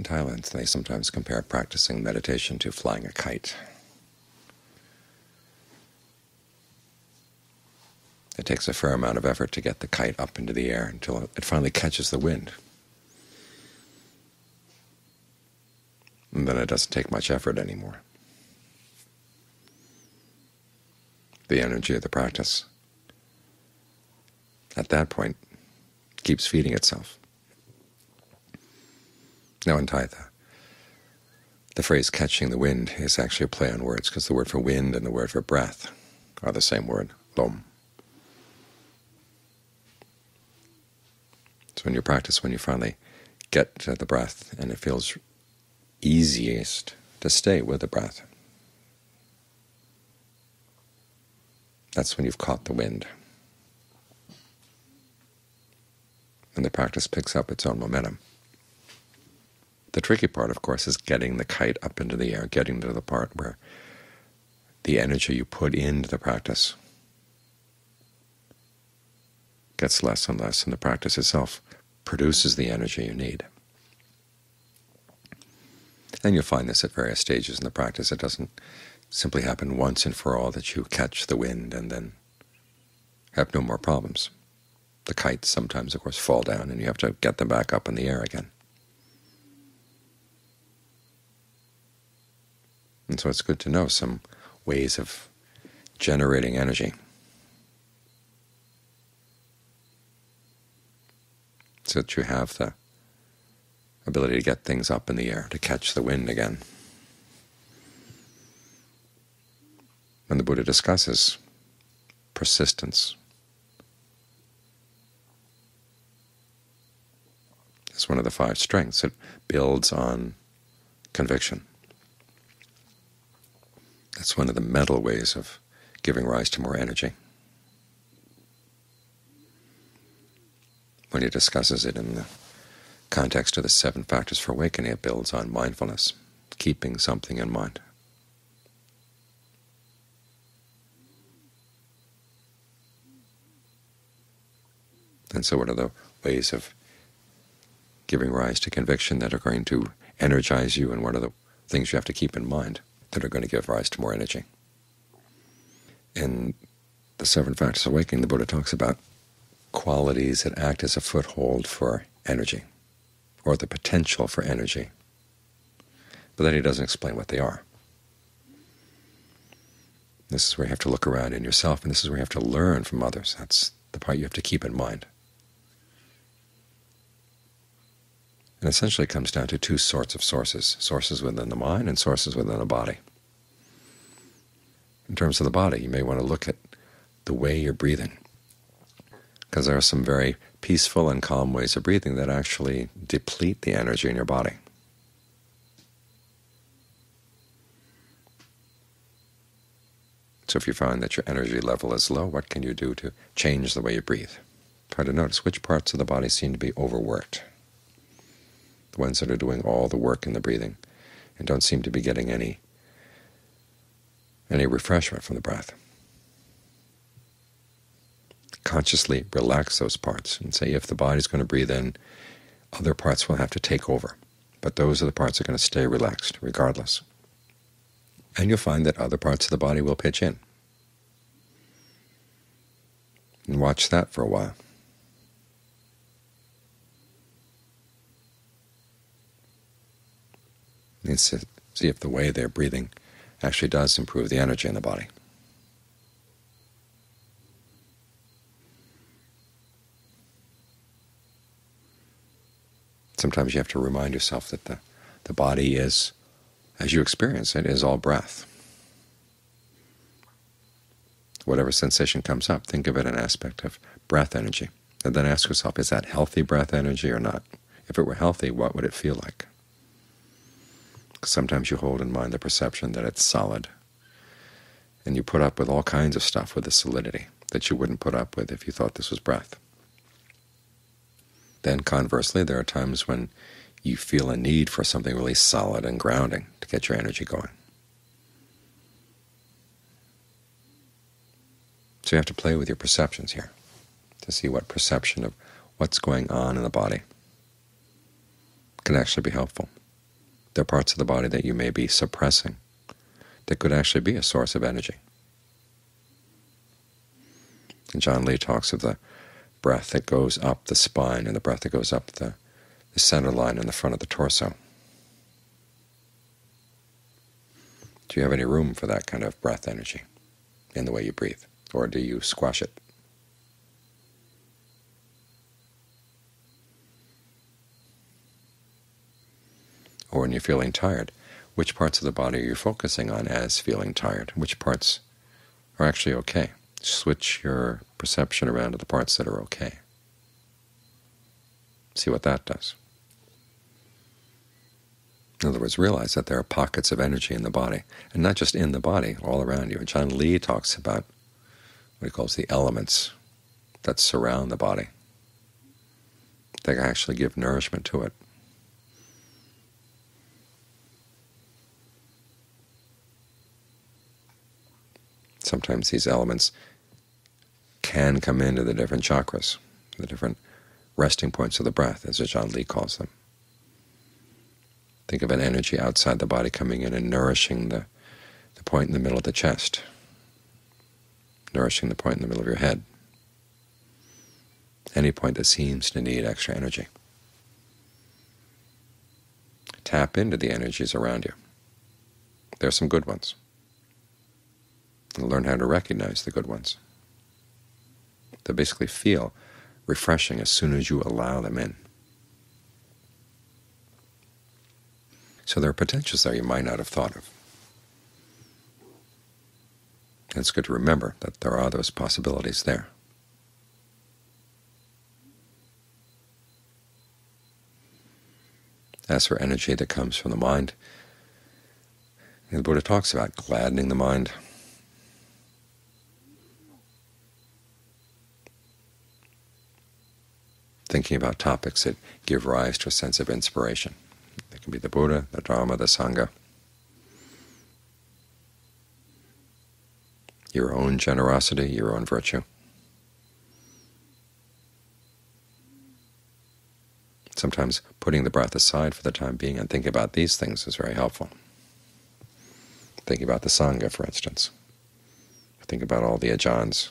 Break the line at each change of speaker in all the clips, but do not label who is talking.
In Thailand, they sometimes compare practicing meditation to flying a kite. It takes a fair amount of effort to get the kite up into the air until it finally catches the wind. And then it doesn't take much effort anymore. The energy of the practice at that point keeps feeding itself. Now in Thai, the phrase catching the wind is actually a play on words, because the word for wind and the word for breath are the same word, lom. So in your practice, when you finally get to the breath and it feels easiest to stay with the breath, that's when you've caught the wind. And the practice picks up its own momentum. The tricky part, of course, is getting the kite up into the air, getting to the part where the energy you put into the practice gets less and less, and the practice itself produces the energy you need. And you'll find this at various stages in the practice. It doesn't simply happen once and for all that you catch the wind and then have no more problems. The kites sometimes, of course, fall down, and you have to get them back up in the air again. And so it's good to know some ways of generating energy, so that you have the ability to get things up in the air, to catch the wind again. When the Buddha discusses persistence, it's one of the 5 strengths. It builds on conviction. That's one of the mental ways of giving rise to more energy. When he discusses it in the context of the 7 factors for awakening, it builds on mindfulness, keeping something in mind. And so what are the ways of giving rise to conviction that are going to energize you, and what are the things you have to keep in mind that are going to give rise to more energy? In the 7 factors of awakening, the Buddha talks about qualities that act as a foothold for energy, or the potential for energy, but then he doesn't explain what they are. This is where you have to look around in yourself, and this is where you have to learn from others. That's the part you have to keep in mind. And essentially it comes down to 2 sorts of sources: sources within the mind and sources within the body. In terms of the body, you may want to look at the way you're breathing, because there are some very peaceful and calm ways of breathing that actually deplete the energy in your body. So if you find that your energy level is low, what can you do to change the way you breathe? Try to notice which parts of the body seem to be overworked, the ones that are doing all the work in the breathing and don't seem to be getting any refreshment from the breath. Consciously relax those parts and say, if the body's going to breathe in, other parts will have to take over, but those are the parts that are going to stay relaxed regardless. And you'll find that other parts of the body will pitch in. And watch that for a while. And see if the way they're breathing actually does improve the energy in the body. Sometimes you have to remind yourself that the body is, as you experience it, is all breath. Whatever sensation comes up, think of it an aspect of breath energy. And then ask yourself, is that healthy breath energy or not? If it were healthy, what would it feel like? Sometimes you hold in mind the perception that it's solid, and you put up with all kinds of stuff with the solidity that you wouldn't put up with if you thought this was breath. Then conversely, there are times when you feel a need for something really solid and grounding to get your energy going. So you have to play with your perceptions here to see what perception of what's going on in the body can actually be helpful. There are parts of the body that you may be suppressing that could actually be a source of energy. And John Lee talks of the breath that goes up the spine and the breath that goes up the center line in the front of the torso. Do you have any room for that kind of breath energy in the way you breathe, or do you squash it? Or when you're feeling tired, which parts of the body are you focusing on as feeling tired? Which parts are actually okay? Switch your perception around to the parts that are okay. See what that does. In other words, realize that there are pockets of energy in the body, and not just in the body, all around you. And John Lee talks about what he calls the elements that surround the body, that actually give nourishment to it. Sometimes these elements can come into the different chakras, the different resting points of the breath, as John Lee calls them. Think of an energy outside the body coming in and nourishing the point in the middle of the chest, nourishing the point in the middle of your head, any point that seems to need extra energy. Tap into the energies around you. There are some good ones. And learn how to recognize the good ones. They basically feel refreshing as soon as you allow them in. So there are potentials there you might not have thought of. And it's good to remember that there are those possibilities there. As for energy that comes from the mind, the Buddha talks about gladdening the mind, thinking about topics that give rise to a sense of inspiration. It can be the Buddha, the Dhamma, the Sangha, your own generosity, your own virtue. Sometimes putting the breath aside for the time being and thinking about these things is very helpful. Thinking about the Sangha, for instance. Think about all the ajahns,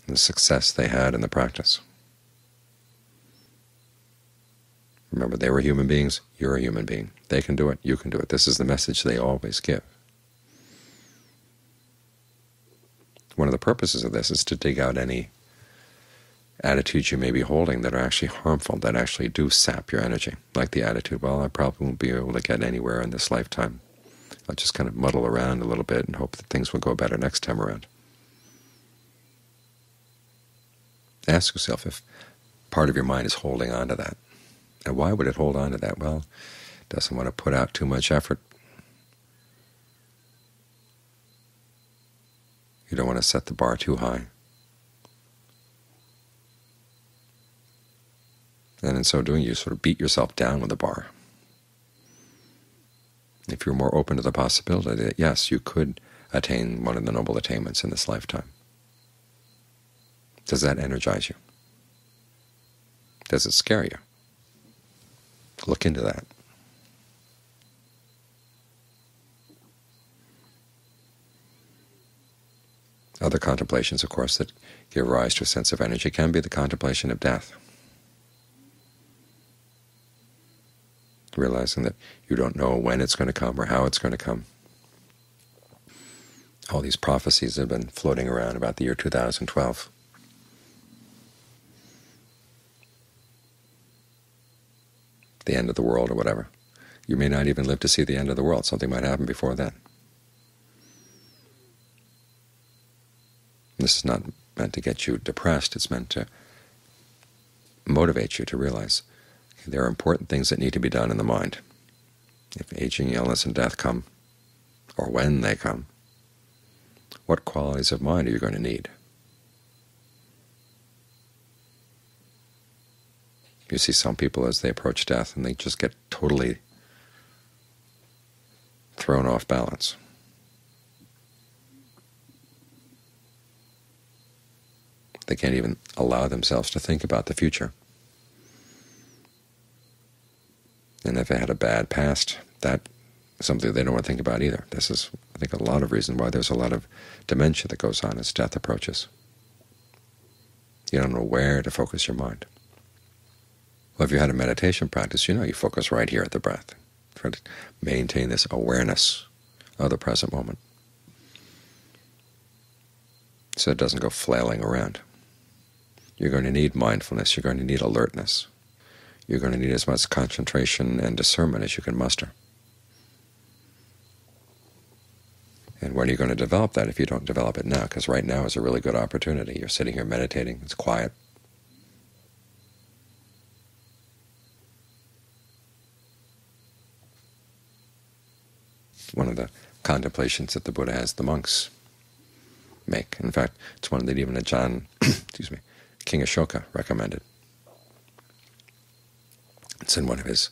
the success they had in the practice. Remember, they were human beings, you're a human being. They can do it, you can do it. This is the message they always give. One of the purposes of this is to dig out any attitudes you may be holding that are actually harmful, that actually do sap your energy, like the attitude, well, I probably won't be able to get anywhere in this lifetime. I'll just kind of muddle around a little bit and hope that things will go better next time around. Ask yourself if part of your mind is holding on to that. And why would it hold on to that? Well, it doesn't want to put out too much effort. You don't want to set the bar too high. And in so doing, you sort of beat yourself down with the bar. If you're more open to the possibility that, yes, you could attain one of the noble attainments in this lifetime, does that energize you? Does it scare you? Look into that. Other contemplations, of course, that give rise to a sense of energy can be the contemplation of death. Realizing that you don't know when it's going to come or how it's going to come. All these prophecies have been floating around about the year 2012. The end of the world or whatever. You may not even live to see the end of the world. Something might happen before then. This is not meant to get you depressed. It's meant to motivate you to realize there are important things that need to be done in the mind. If aging, illness, and death come, or when they come, what qualities of mind are you going to need? You see some people as they approach death, and they just get totally thrown off balance. They can't even allow themselves to think about the future. And if they had a bad past, that's something they don't want to think about either. This is, I think, a lot of reason why there's a lot of dementia that goes on as death approaches. You don't know where to focus your mind. Well, if you had a meditation practice, you focus right here at the breath. Try to maintain this awareness of the present moment, so it doesn't go flailing around. You're going to need mindfulness. You're going to need alertness. You're going to need as much concentration and discernment as you can muster. And when are you going to develop that if you don't develop it now? Because right now is a really good opportunity. You're sitting here meditating. It's quiet. One of the contemplations that the Buddha has the monks make. In fact, it's one that even King Ashoka recommended. It's in one of his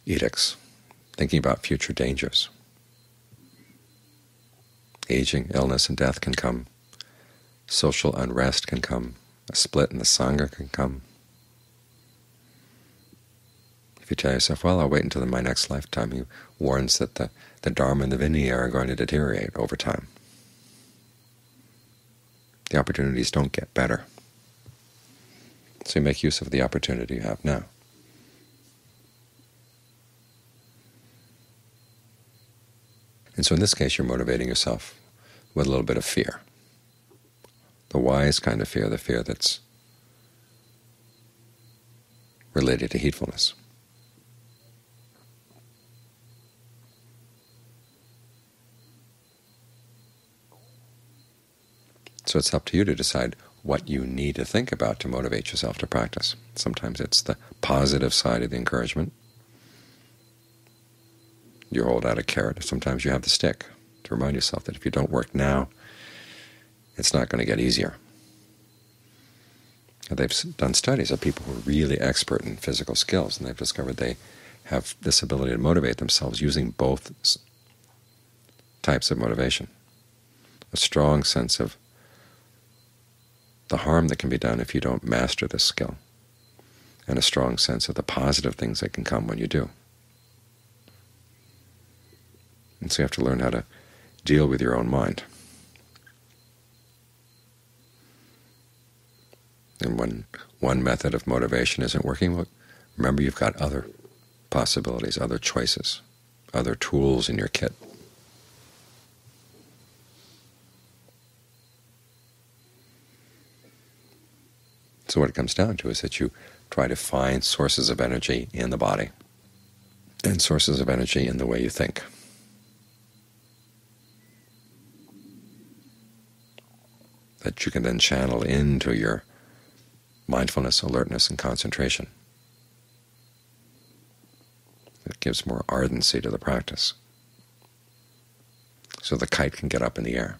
edicts, thinking about future dangers. Aging, illness, and death can come. Social unrest can come. A split in the Sangha can come. If you tell yourself, well, I'll wait until my next lifetime, he warns that the Dharma and the Vinaya are going to deteriorate over time. The opportunities don't get better. So you make use of the opportunity you have now. And so in this case, you're motivating yourself with a little bit of fear. The wise kind of fear, the fear that's related to heedfulness. So it's up to you to decide what you need to think about to motivate yourself to practice. Sometimes it's the positive side of the encouragement. You hold out a carrot. Sometimes you have the stick to remind yourself that if you don't work now, it's not going to get easier. They've done studies of people who are really expert in physical skills, and they've discovered they have this ability to motivate themselves using both types of motivation. A strong sense of the harm that can be done if you don't master this skill, and a strong sense of the positive things that can come when you do. And so you have to learn how to deal with your own mind. And when one method of motivation isn't working, well, remember you've got other possibilities, other choices, other tools in your kit. So what it comes down to is that you try to find sources of energy in the body and sources of energy in the way you think. That you can then channel into your mindfulness, alertness, and concentration. It gives more ardency to the practice, so the kite can get up in the air.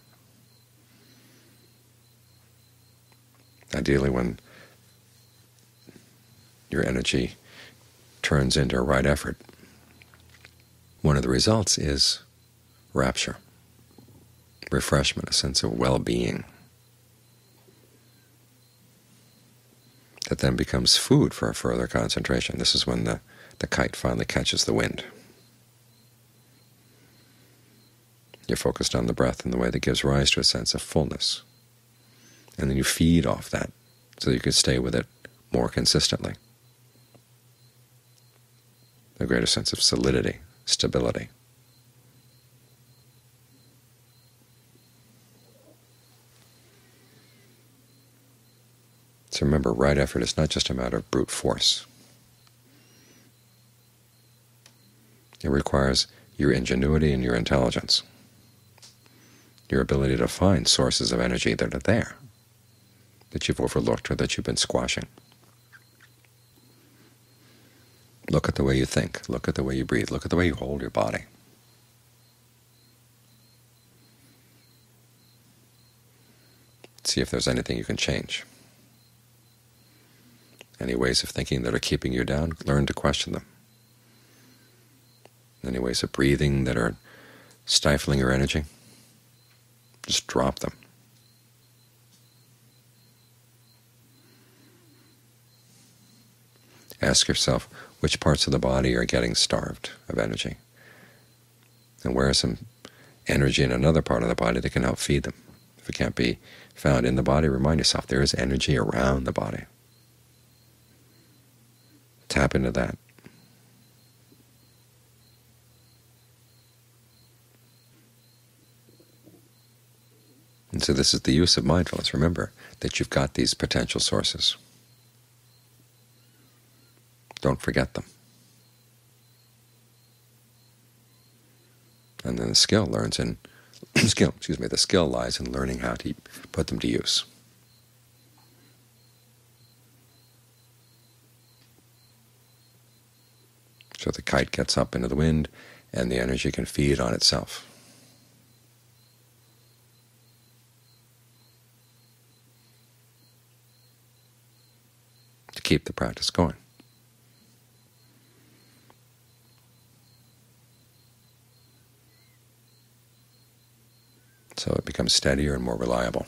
Ideally, when your energy turns into a right effort, one of the results is rapture, refreshment, a sense of well-being that then becomes food for a further concentration. This is when the kite finally catches the wind. You're focused on the breath in the way that gives rise to a sense of fullness, and then you feed off that so that you can stay with it more consistently. A greater sense of solidity, stability. So remember, right effort is not just a matter of brute force. It requires your ingenuity and your intelligence, your ability to find sources of energy that are there, that you've overlooked or that you've been squashing. Look at the way you think. Look at the way you breathe. Look at the way you hold your body. See if there's anything you can change. Any ways of thinking that are keeping you down, learn to question them. Any ways of breathing that are stifling your energy, just drop them. Ask yourself which parts of the body are getting starved of energy, and where is some energy in another part of the body that can help feed them. If it can't be found in the body, remind yourself there is energy around the body. Tap into that. And so this is the use of mindfulness. Remember that you've got these potential sources. Don't forget them. And then the skill lies in learning how to put them to use. So the kite gets up into the wind, and the energy can feed on itself. To keep the practice going. So it becomes steadier and more reliable.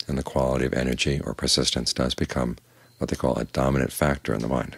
And the quality of energy or persistence does become what they call a dominant factor in the mind.